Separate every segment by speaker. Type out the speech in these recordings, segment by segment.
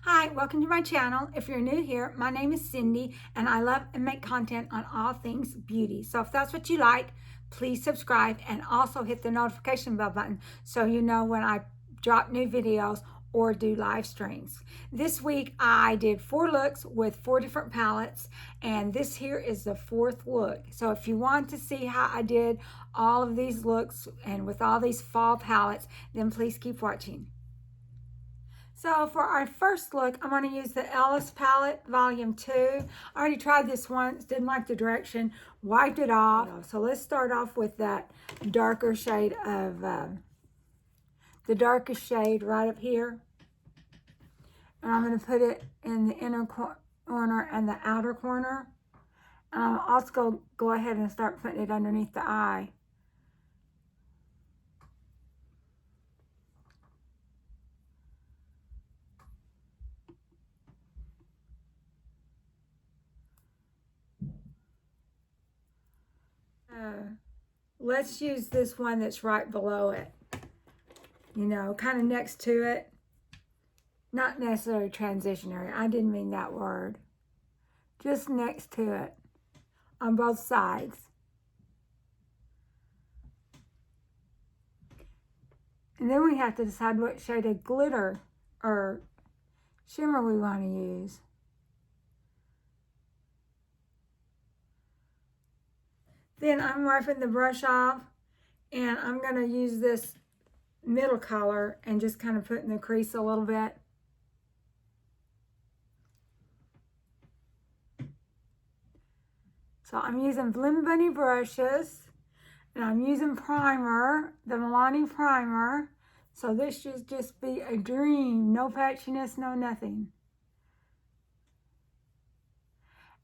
Speaker 1: Hi, welcome to my channel. If you're new here, my name is Cindy and I love and make content on all things beauty. So if that's what you like, please subscribe and also hit the notification bell button so you know when I drop new videos or do live streams. This week I did 4 looks with 4 different palettes, and this here is the 4th look. So if you want to see how I did all of these looks and with all these fall palettes, then please keep watching. So for our first look, I'm going to use the Ellis palette, volume 2. I already tried this once, didn't like the direction, wiped it off. So let's start off with that darker shade of, the darkest shade right up here. And I'm going to put it in the inner corner and the outer corner. And I'm also going to go ahead and start putting it underneath the eye. Let's use this one that's right below it, you know, kind of next to it. Not necessarily transitionary, I didn't mean that word. Just next to it, on both sides. And then we have to decide what shade of glitter or shimmer we want to use. Then I'm wiping the brush off, and I'm going to use this middle color and just kind of put in the crease a little bit. So I'm using Blend Bunny brushes, and I'm using primer, the Milani primer. So this should just be a dream, no patchiness, no nothing.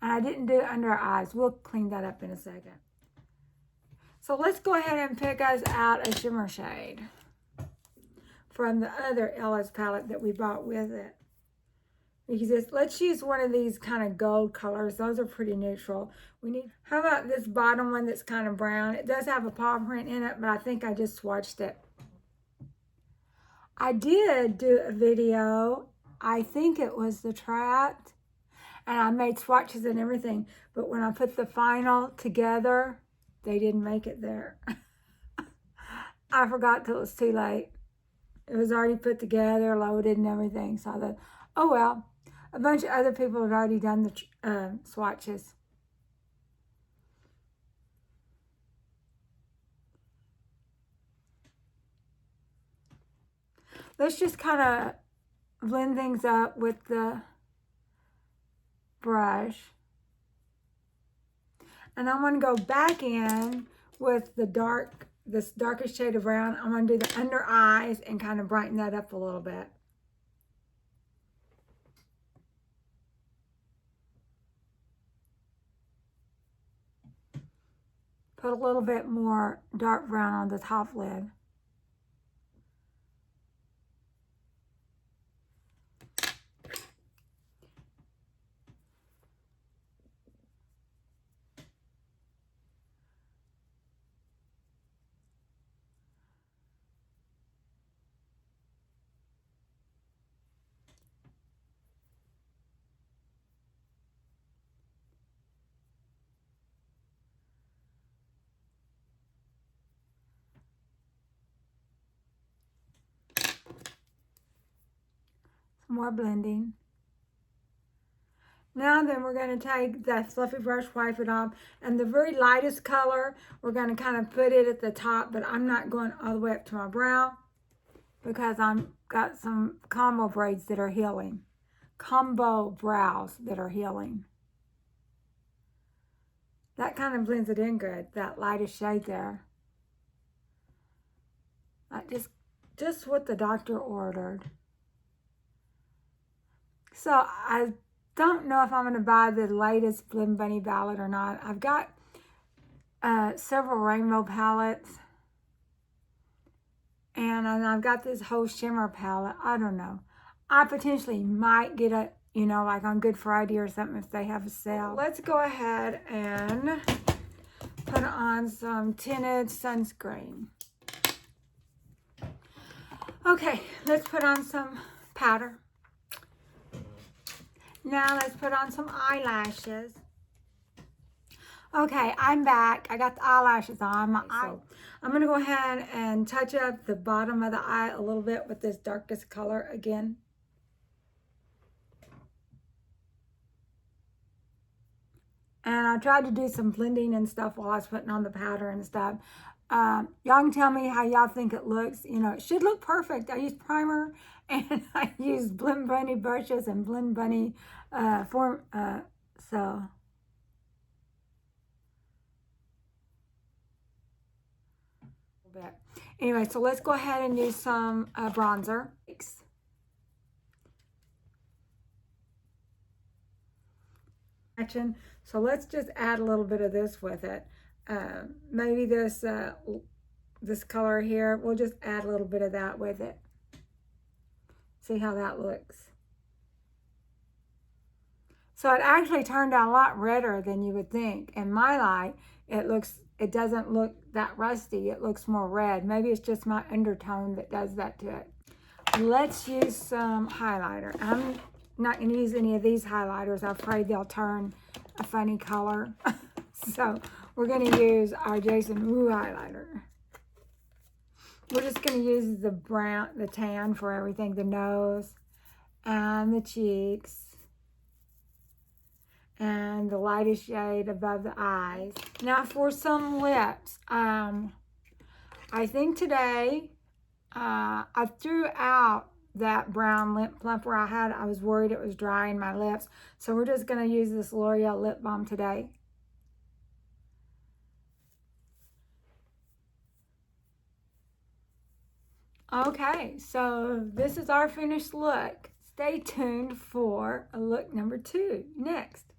Speaker 1: And I didn't do it under our eyes. We'll clean that up in a second. So let's go ahead and pick us out a shimmer shade from the other Ellis palette that we bought with it. Because let's use one of these kind of gold colors. Those are pretty neutral. How about this bottom one that's kind of brown? It does have a paw print in it, but I think I just swatched it. I did do a video, I think it was the Trapped, and I made swatches and everything, but when I put the final together, they didn't make it there. I forgot till it was too late. It was already put together, loaded and everything, so I thought, oh well. A bunch of other people had already done the swatches. Let's just kind of blend things up with the brush. And I'm going to go back in with the this darkest shade of brown. I'm going to do the under eyes and kind of brighten that up a little bit. Put a little bit more dark brown on the top lid. More blending. Now then we're going to take that fluffy brush, wipe it off, and the very lightest color, we're going to kind of put it at the top, but I'm not going all the way up to my brow because I've got some combo braids that are healing. Combo brows that are healing. That kind of blends it in good, that lightest shade there. Like just what the doctor ordered. So I don't know if I'm going to buy the latest Blend Bunny palette or not. I've got several rainbow palettes. And I've got this whole shimmer palette. I don't know. I potentially might get a, you know, like on Good Friday or something if they have a sale. Let's go ahead and put on some tinted sunscreen. Okay, let's put on some powder. Now let's put on some eyelashes. Okay, I'm back. I got the eyelashes on. So I'm going to go ahead and touch up the bottom of the eye a little bit with this darkest color again. And I tried to do some blending and stuff while I was putting on the powder and stuff. Y'all can tell me how y'all think it looks. You know, it should look perfect. I used primer and I used Blend Bunny brushes and Blend Bunny so. Anyway, so let's go ahead and use some bronzer. So let's just add a little bit of this with it. Maybe this color here, we'll just add a little bit of that with it. See how that looks. So it actually turned out a lot redder than you would think. In my light, it doesn't look that rusty. It looks more red. Maybe it's just my undertone that does that to it. Let's use some highlighter. I'm not going to use any of these highlighters. I'm afraid they'll turn a funny color. So we're going to use our Jason Wu highlighter. We're just going to use the brown, the tan for everything, the nose and the cheeks and the lightest shade above the eyes. Now for some lips, I think today I threw out that brown lip plumper I had. I was worried it was dry in my lips. So we're just going to use this L'Oreal lip balm today. Okay, so this is our finished look. Stay tuned for look number 2 next.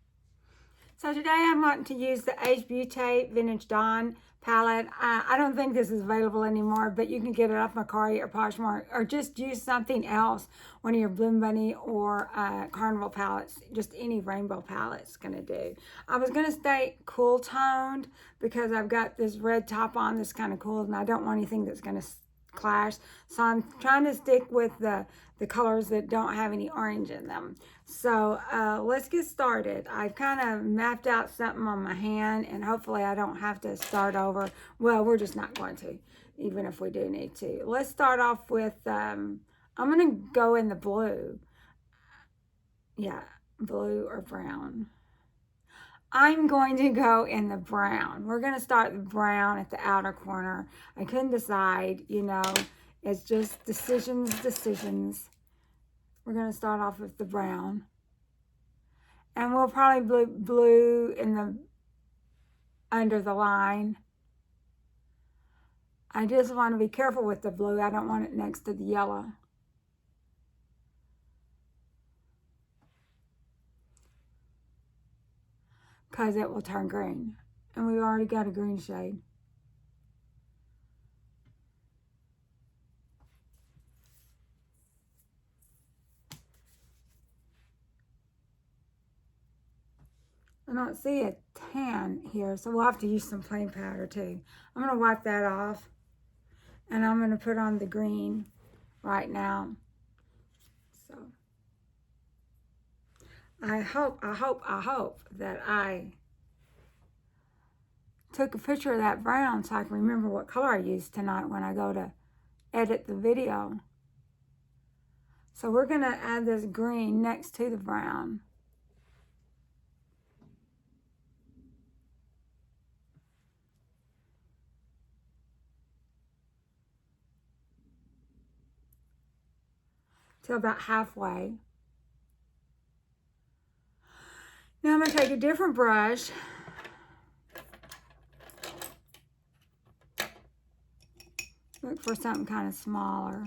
Speaker 1: So today I'm wanting to use the Beaute Vintage Dawn palette. I don't think this is available anymore, but you can get it off Mercari or Poshmark, or just use something else, one of your Blend Bunny or Carnival palettes. Just any rainbow palette's gonna do. I was gonna stay cool toned because I've got this red top on that's kind of cool, and I don't want anything that's gonna clash. So I'm trying to stick with the colors that don't have any orange in them. So let's get started. I've kind of mapped out something on my hand, and hopefully I don't have to start over. Well, we're just not going to, even if we do need to. Let's start off with, I'm going to go in the blue. Yeah, blue or brown. I'm going to go in the brown. We're going to start the brown at the outer corner. I couldn't decide, you know, it's just decisions. We're going to start off with the brown. And we'll probably blue in the under the line. I just want to be careful with the blue. I don't want it next to the yellow. Because it will turn green. And we've already got a green shade. I don't see a tan here, so we'll have to use some plain powder too. I'm going to wipe that off, and I'm going to put on the green right now. So I hope that I took a picture of that brown so I can remember what color I used tonight when I go to edit the video. So we're going to add this green next to the brown. To about halfway. Now I'm going to take a different brush. Look for something kind of smaller.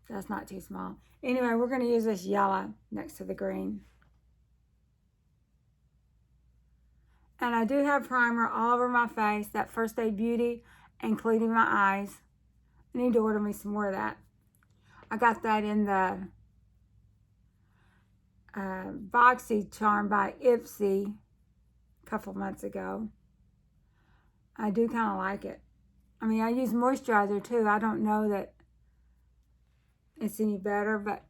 Speaker 1: That's not too small. Anyway, we're going to use this yellow next to the green. And I do have primer all over my face, that First Aid Beauty, including my eyes. I need to order me some more of that. I got that in the Boxy Charm by Ipsy a couple months ago. I do kind of like it. I mean, I use moisturizer too. I don't know that it's any better, but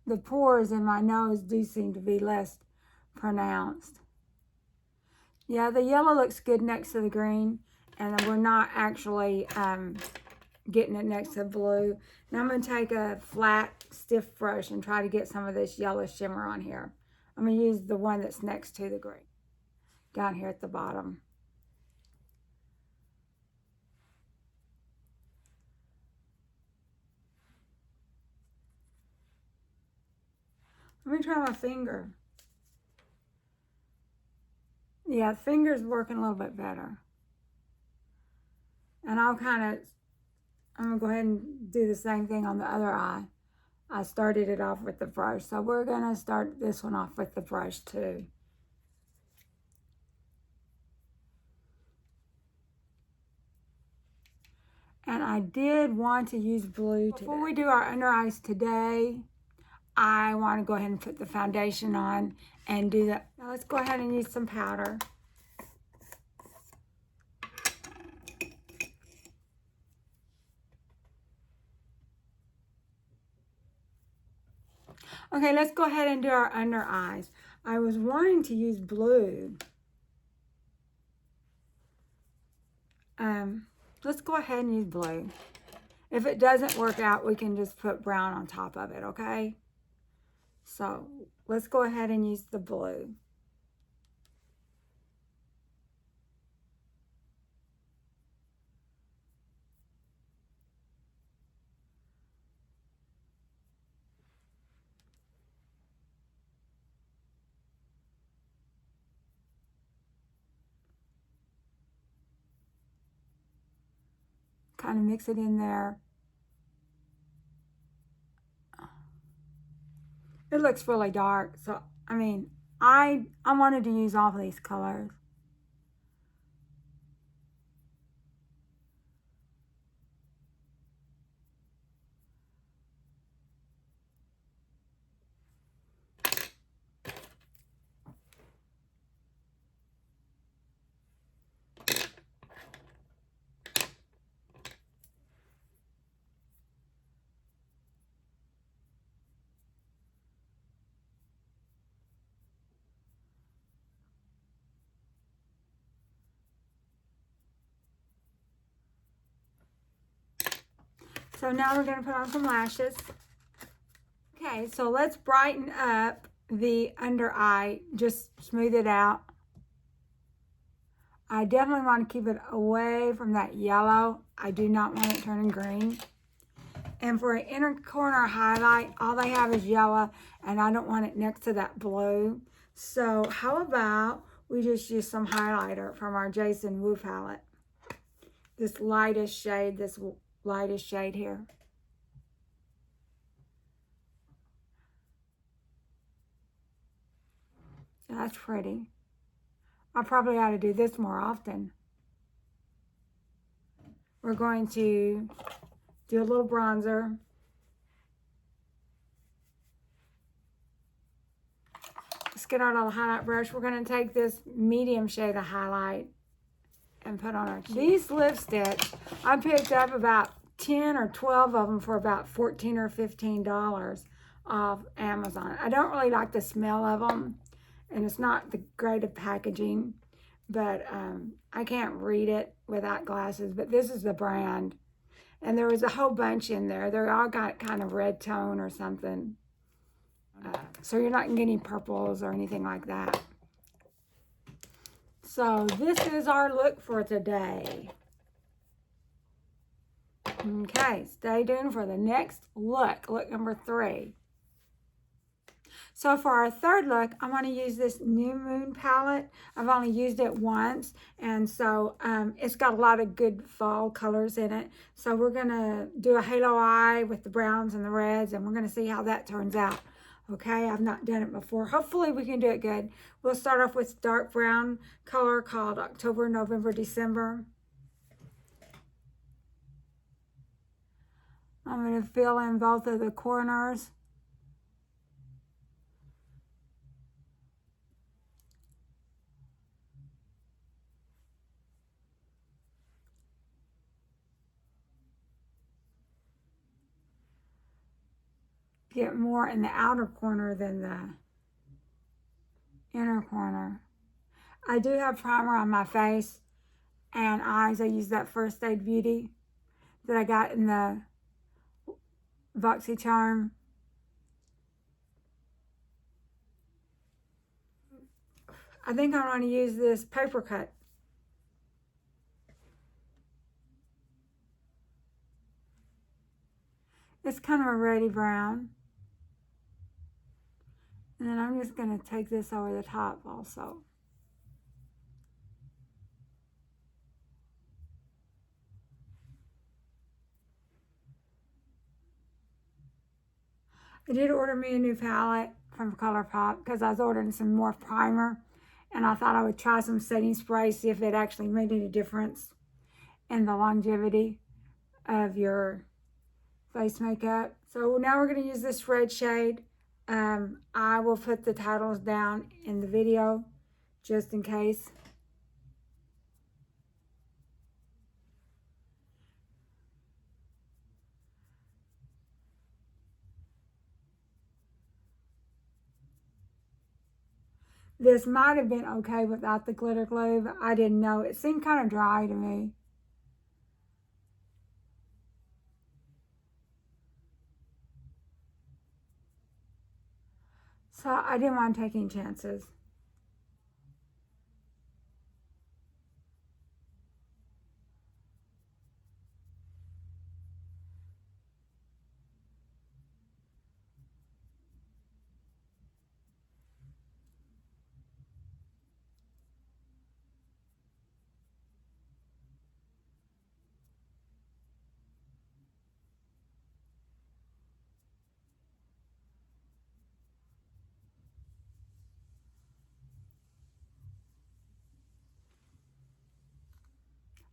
Speaker 1: the pores in my nose do seem to be less pronounced. Yeah, the yellow looks good next to the green, and we're not actually getting it next to the blue. Now I'm going to take a flat, stiff brush and try to get some of this yellow shimmer on here. I'm going to use the one that's next to the green, down here at the bottom. Let me try my finger. Yeah, the finger's working a little bit better. And I'm going to go ahead and do the same thing on the other eye. I started it off with the brush, so we're going to start this one off with the brush too. And I did want to use blue today. Before we do our under eyes today, I want to go ahead and put the foundation on and do that. Now let's go ahead and use some powder. Okay, let's go ahead and do our under eyes. I was wanting to use blue. Let's go ahead and use blue. If it doesn't work out, we can just put brown on top of it, okay? So let's go ahead and use the blue. Kind of mix it in there. It looks really dark, so I mean, I wanted to use all of these colors. So now we're going to put on some lashes. Okay, so let's brighten up the under eye, just smooth it out. I definitely want to keep it away from that yellow. I do not want it turning green. And for an inner corner highlight, all they have is yellow, and I don't want it next to that blue. So how about we just use some highlighter from our Jason Wu palette. This lightest shade here. That's pretty. I probably ought to do this more often. We're going to do a little bronzer. Let's get our little highlight brush. We're going to take this medium shade of highlight and put on our cheeks. These lipsticks, I picked up about 10 or 12 of them for about $14 or $15 off Amazon. I don't really like the smell of them, and it's not the great of packaging, but I can't read it without glasses, but this is the brand. And there was a whole bunch in there. They all got kind of red tone or something. So you're not getting purples or anything like that. So this is our look for today. Okay, stay tuned for the next look number 3. So for our third look, I'm going to use this New Moon palette. I've only used it once, and so it's got a lot of good fall colors in it. So we're going to do a halo eye with the browns and the reds, and we're going to see how that turns out. Okay, I've not done it before. Hopefully we can do it good. We'll start off with dark brown color called October, November, December. I'm going to fill in both of the corners. get more in the outer corner than the inner corner. I do have primer on my face and eyes. I use that First Aid Beauty that I got in the BoxyCharm. I think I want to use this paper cut. It's kind of a reddy brown. And then I'm just going to take this over the top also. I did order me a new palette from ColourPop because I was ordering some more primer. And I thought I would try some setting spray, see if it actually made any difference in the longevity of your face makeup. So now we're going to use this red shade. I will put the titles down in the video just in case. This might have been okay without the glitter glue, but I didn't know. It seemed kind of dry to me. So I didn't want to take any chances.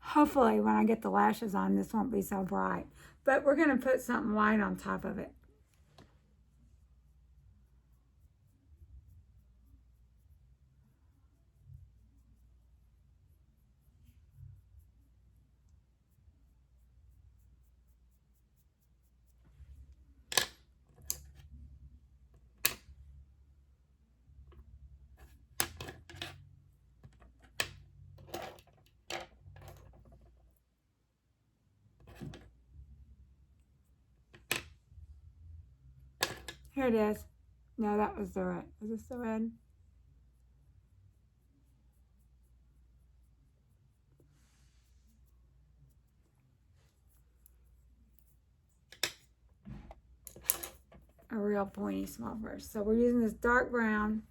Speaker 1: Hopefully when I get the lashes on, this won't be so bright. But we're going to put something white on top of it. Here it is. No, that was the red. Is this the red? A real pointy small brush. So we're using this dark brown.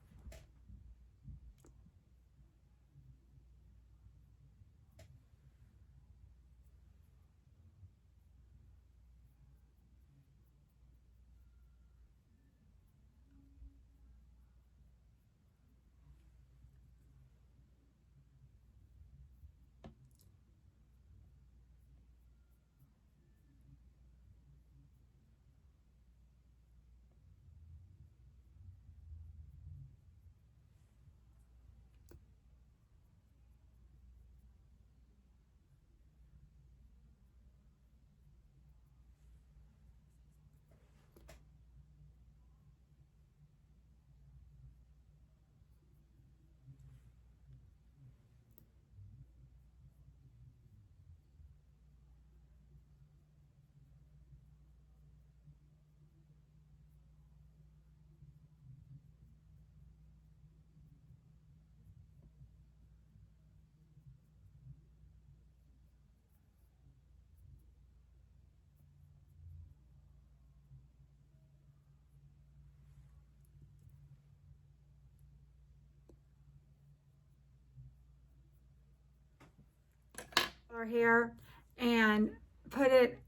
Speaker 1: Here and put it,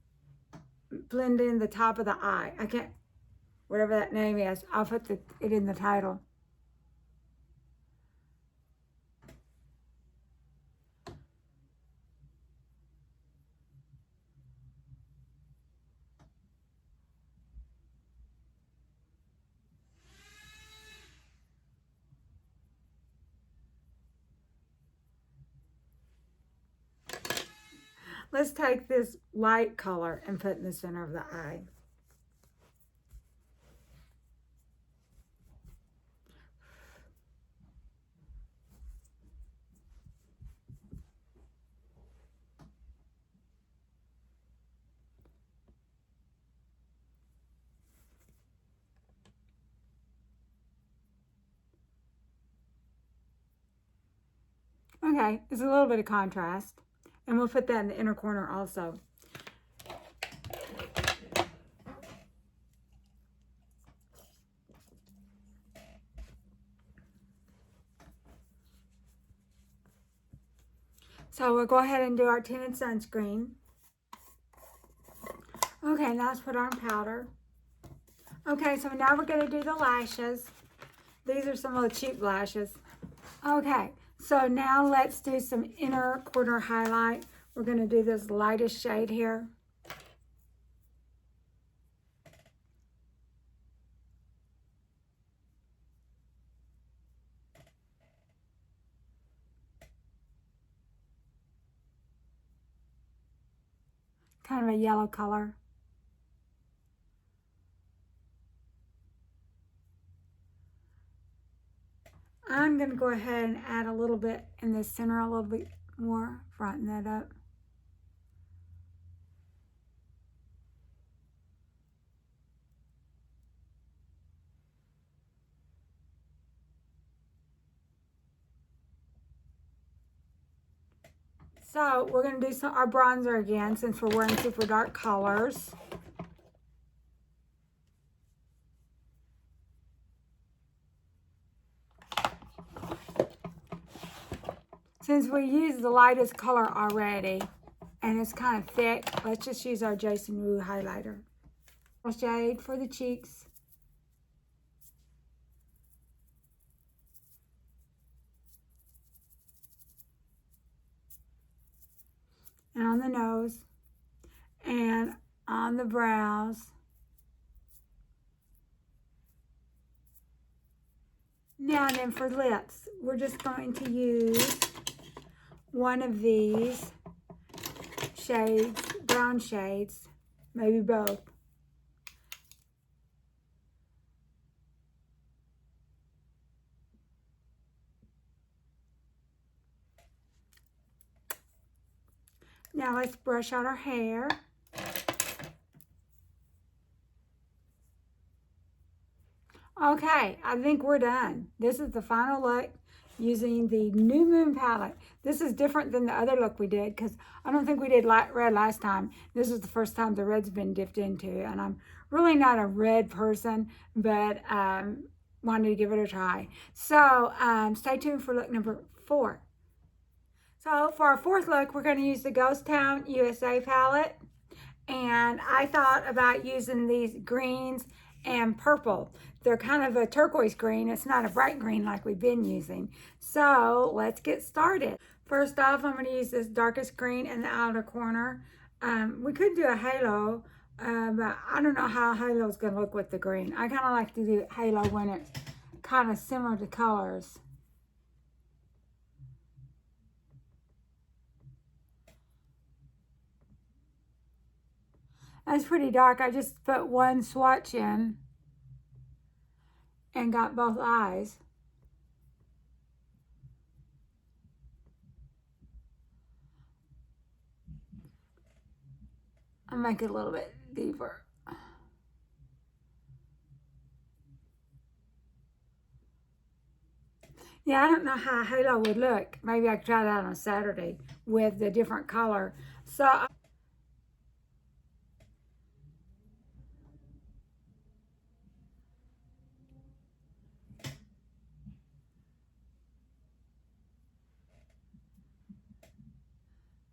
Speaker 1: blend in the top of the eye. I can't, whatever that name is, I'll put it in the title. Let's take this light color and put in the center of the eye. Okay, it's a little bit of contrast. And we'll put that in the inner corner also. So we'll go ahead and do our tinted sunscreen. Okay, now let's put on powder. Okay, so now we're going to do the lashes. These are some of the cheap lashes. Okay, so now let's do some inner corner highlight. We're going to do this lightest shade here. Kind of a yellow color. I'm going to go ahead and add a little bit in the center, a little bit more, brighten that up. So we're going to do our bronzer again since we're wearing super dark colors. Since we used the lightest color already and it's kind of thick, let's just use our Jason Wu highlighter. A shade for the cheeks. And on the nose. And on the brows. Now then for lips, we're just going to use one of these shades, brown shades, maybe both. Now let's brush out our hair. Okay, I think we're done. This is the final look using the New Moon palette. This is different than the other look we did because I don't think we did red last time. This is the first time the red's been dipped into, and I'm really not a red person, but wanted to give it a try. So stay tuned for look number 4. So for our fourth look, we're going to use the Ghost Town USA palette. And I thought about using these greens and purple. They're kind of a turquoise green. It's not a bright green like we've been using. So let's get started. First off, I'm going to use this darkest green in the outer corner. We could do a halo, but I don't know how a halo is going to look with the green. I kind of like to do halo when it's kind of similar to colors. That's pretty dark. I just put one swatch in and got both eyes. I'll make it a little bit deeper. Yeah, I don't know how a halo would look. Maybe I could try that on Saturday with the different color. So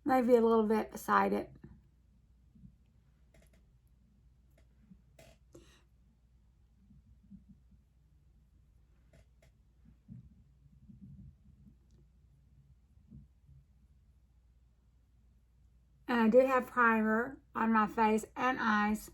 Speaker 1: maybe a little bit beside it. And I do have primer on my face and eyes.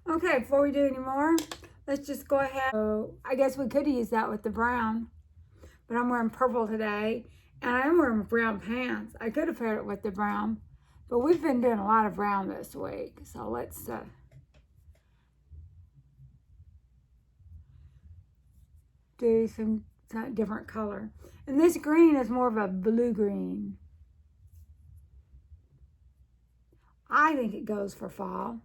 Speaker 1: Okay, before we do any more, let's just go ahead. So I guess we could use that with the brown, but I'm wearing purple today, and I am wearing brown pants. I could have paired it with the brown, but we've been doing a lot of brown this week. So let's do some different color. And this green is more of a blue green. I think it goes for fall.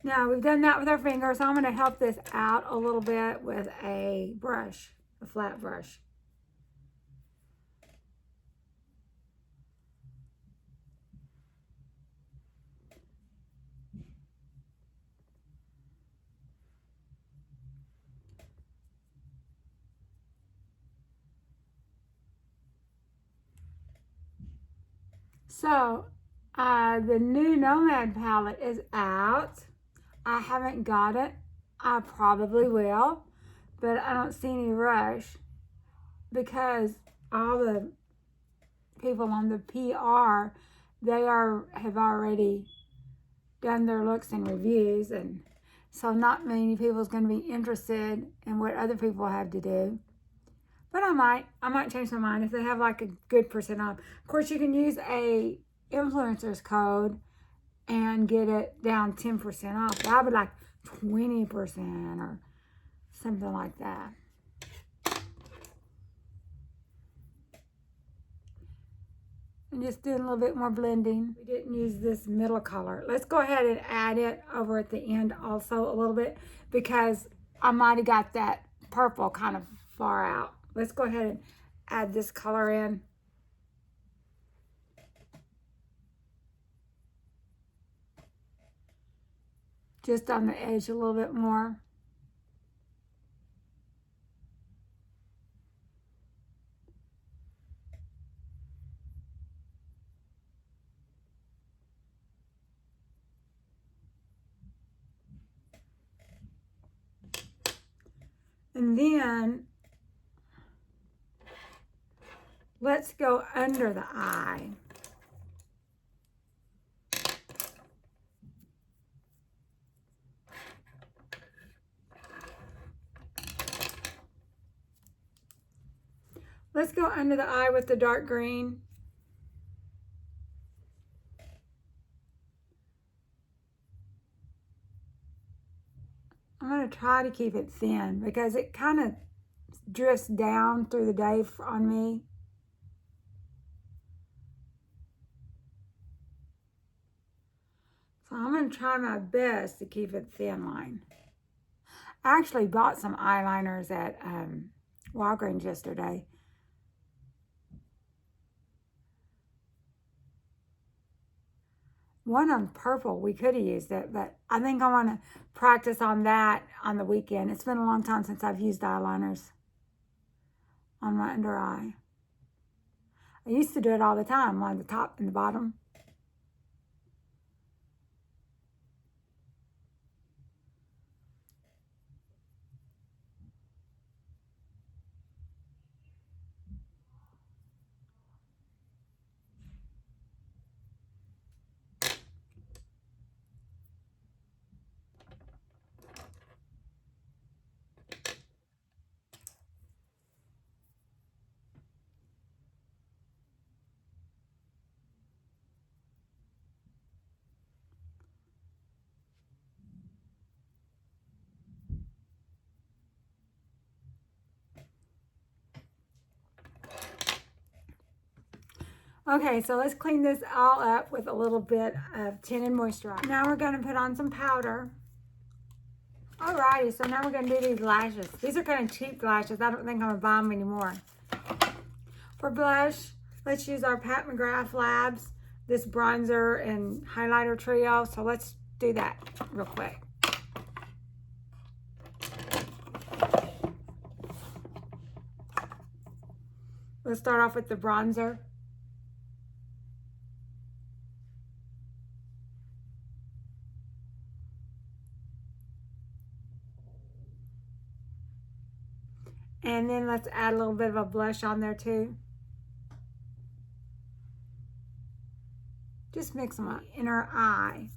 Speaker 1: Now we've done that with our fingers, so I'm going to help this out a little bit with a brush, a flat brush. So, the new Nomad palette is out. I haven't got it. I probably will, but I don't see any rush because all the people on the PR, have already done their looks and reviews, and so not many people is going to be interested in what other people have to do. But I might change my mind if they have like a good percent off. Of course, you can use a influencer's code and get it down 10% off. But I would like 20% or something like that. And just doing a little bit more blending. We didn't use this middle color. Let's go ahead and add it over at the end also a little bit because I might have got that purple kind of far out. Let's go ahead and add this color in. Just on the edge a little bit more. And then let's go under the eye. Let's go under the eye with the dark green. I'm going to try to keep it thin because it kind of drifts down through the day on me. So I'm going to try my best to keep it thin line. I actually bought some eyeliners at Walgreens yesterday. One of them purple, we could have used it, but I think I want to practice on that on the weekend. It's been a long time since I've used eyeliners on my under eye. I used to do it all the time on the top and the bottom. Okay, so let's clean this all up with a little bit of tinted moisturizer. Now we're going to put on some powder. Alrighty, so now we're going to do these lashes. These are kind of cheap lashes. I don't think I'm going to buy them anymore. For blush, let's use our Pat McGrath Labs, this bronzer and highlighter trio. So let's do that real quick. Let's start off with the bronzer. And then let's add a little bit of a blush on there too. Just mix them up in our eye.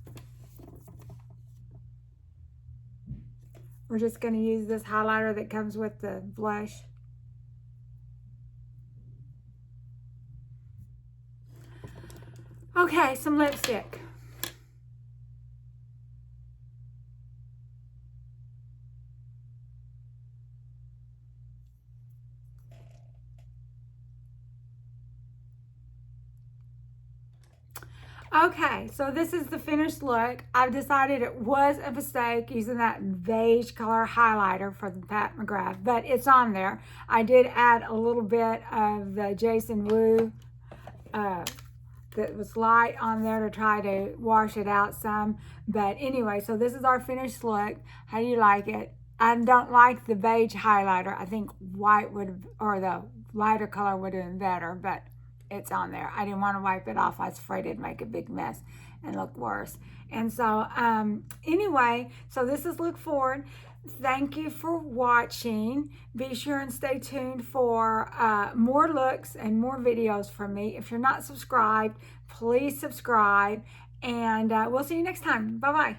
Speaker 1: We're just going to use this highlighter that comes with the blush. Okay, some lipstick. Okay, so this is the finished look. I've decided it was a mistake using that beige color highlighter for the Pat McGrath, but it's on there. I did add a little bit of the Jason Wu that was light on there to try to wash it out some. But anyway, so this is our finished look. How do you like it? I don't like the beige highlighter. I think white would, or the lighter color would have been better, but it's on there. I didn't want to wipe it off. I was afraid it'd make a big mess and look worse. And so anyway, so this is look forward. Thank you for watching. Be sure and stay tuned for more looks and more videos from me. If you're not subscribed, please subscribe, and we'll see you next time. Bye-bye.